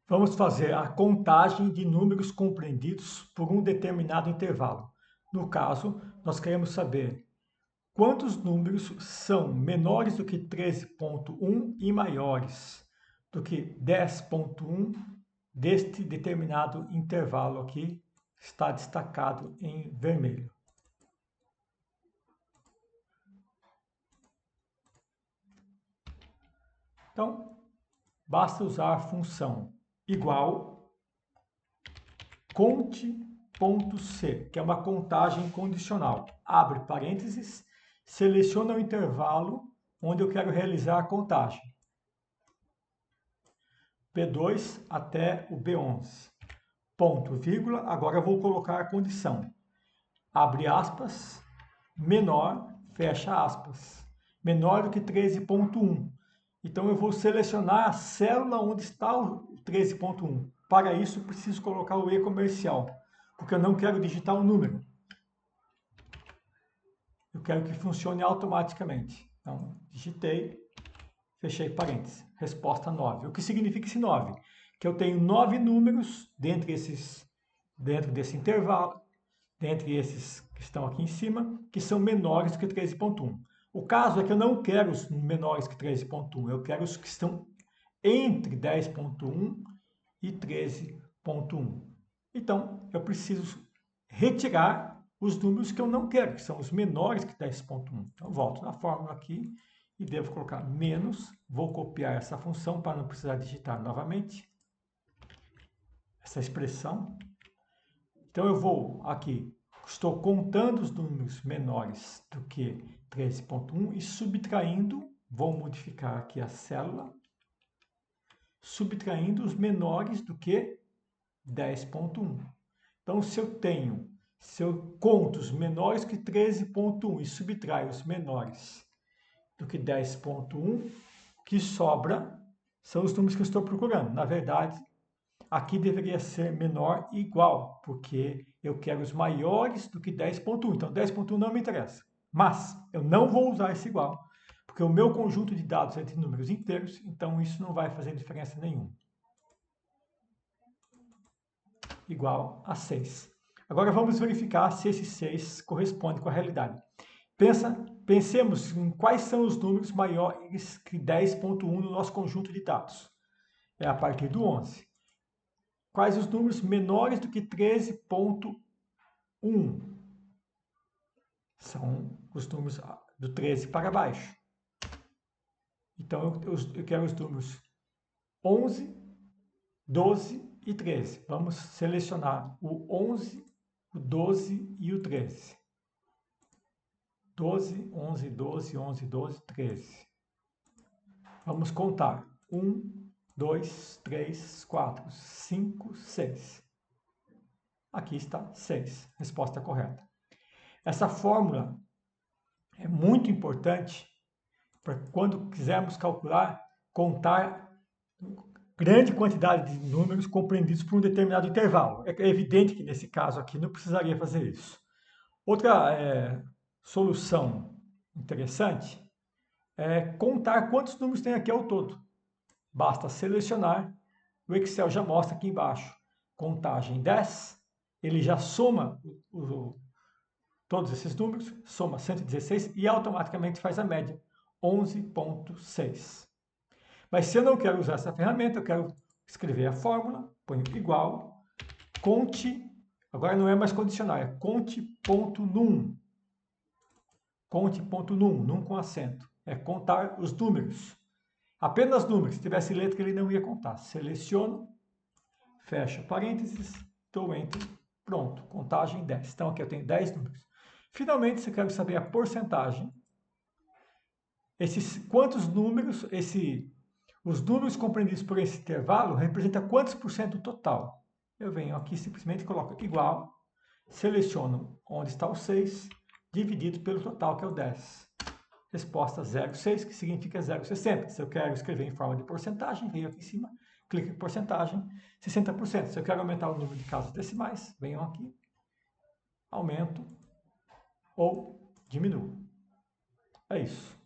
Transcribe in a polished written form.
Vamos fazer a contagem de números compreendidos por um determinado intervalo. No caso, nós queremos saber quantos números são menores do que 13,1 e maiores do que 10,1 deste determinado intervalo aqui, está destacado em vermelho. Então, basta usar a função igual conte.c, que é uma contagem condicional. Abre parênteses, seleciona o intervalo onde eu quero realizar a contagem. B2 até o B11. Ponto, vírgula, agora eu vou colocar a condição. Abre aspas, menor, fecha aspas. Menor do que 13,1. Então eu vou selecionar a célula onde está o 13,1. Para isso, preciso colocar o E comercial, porque eu não quero digitar um número. Eu quero que funcione automaticamente. Então, digitei, fechei parênteses. Resposta 9. O que significa esse 9? Que eu tenho 9 números dentro desse intervalo, dentre esses que estão aqui em cima, que são menores do que 13,1. O caso é que eu não quero os menores que 13,1, eu quero os que estão entre 10,1 e 13,1. Então, eu preciso retirar os números que eu não quero, que são os menores que 10,1. Então, volto na fórmula aqui e devo colocar menos. Vou copiar essa função para não precisar digitar novamente essa expressão. Então, eu vou aqui, estou contando os números menores do que 13,1 e subtraindo, vou modificar aqui a célula, subtraindo os menores do que 10,1. Então, se eu conto os menores que 13,1 e subtraio os menores do que 10,1, o que sobra são os números que eu estou procurando. Na verdade, aqui deveria ser menor e igual, porque eu quero os maiores do que 10,1. Então, 10,1 não me interessa. Mas eu não vou usar esse igual, porque o meu conjunto de dados é de números inteiros, então isso não vai fazer diferença nenhuma. Igual a 6. Agora vamos verificar se esse 6 corresponde com a realidade. Pensemos em quais são os números maiores que 10,1 no nosso conjunto de dados. É a partir do 11. Quais os números menores do que 13,1? São os números do 13 para baixo. Então eu quero os números 11, 12 e 13. Vamos selecionar o 11, o 12 e o 13. 12, 11, 12, 11, 12, 13. Vamos contar. 1, 2, 3, 4, 5, 6. Aqui está 6. Resposta correta. Essa fórmula é muito importante para quando quisermos calcular, contar grande quantidade de números compreendidos por um determinado intervalo. É evidente que nesse caso aqui não precisaria fazer isso. Outra solução interessante é contar quantos números tem aqui ao todo. Basta selecionar, o Excel já mostra aqui embaixo, contagem 10, ele já soma todos esses números, soma 116 e automaticamente faz a média, 11,6. Mas se eu não quero usar essa ferramenta, eu quero escrever a fórmula, ponho igual, conte, agora não é mais condicional, é conte.num. Conte.num, num com acento. É contar os números. Apenas números. Se tivesse letra, ele não ia contar. Seleciono, fecho parênteses, dou enter, pronto, contagem 10. Então aqui eu tenho 10 números. Finalmente, se eu quero saber a porcentagem, quantos números, os números compreendidos por esse intervalo representam quantos por cento do total? Eu venho aqui simplesmente coloco igual, seleciono onde está o 6, dividido pelo total, que é o 10. Resposta 0,6, que significa 0,60. Se eu quero escrever em forma de porcentagem, venho aqui em cima, clico em porcentagem, 60%. Se eu quero aumentar o número de casas decimais, venho aqui, aumento ou diminuo. É isso.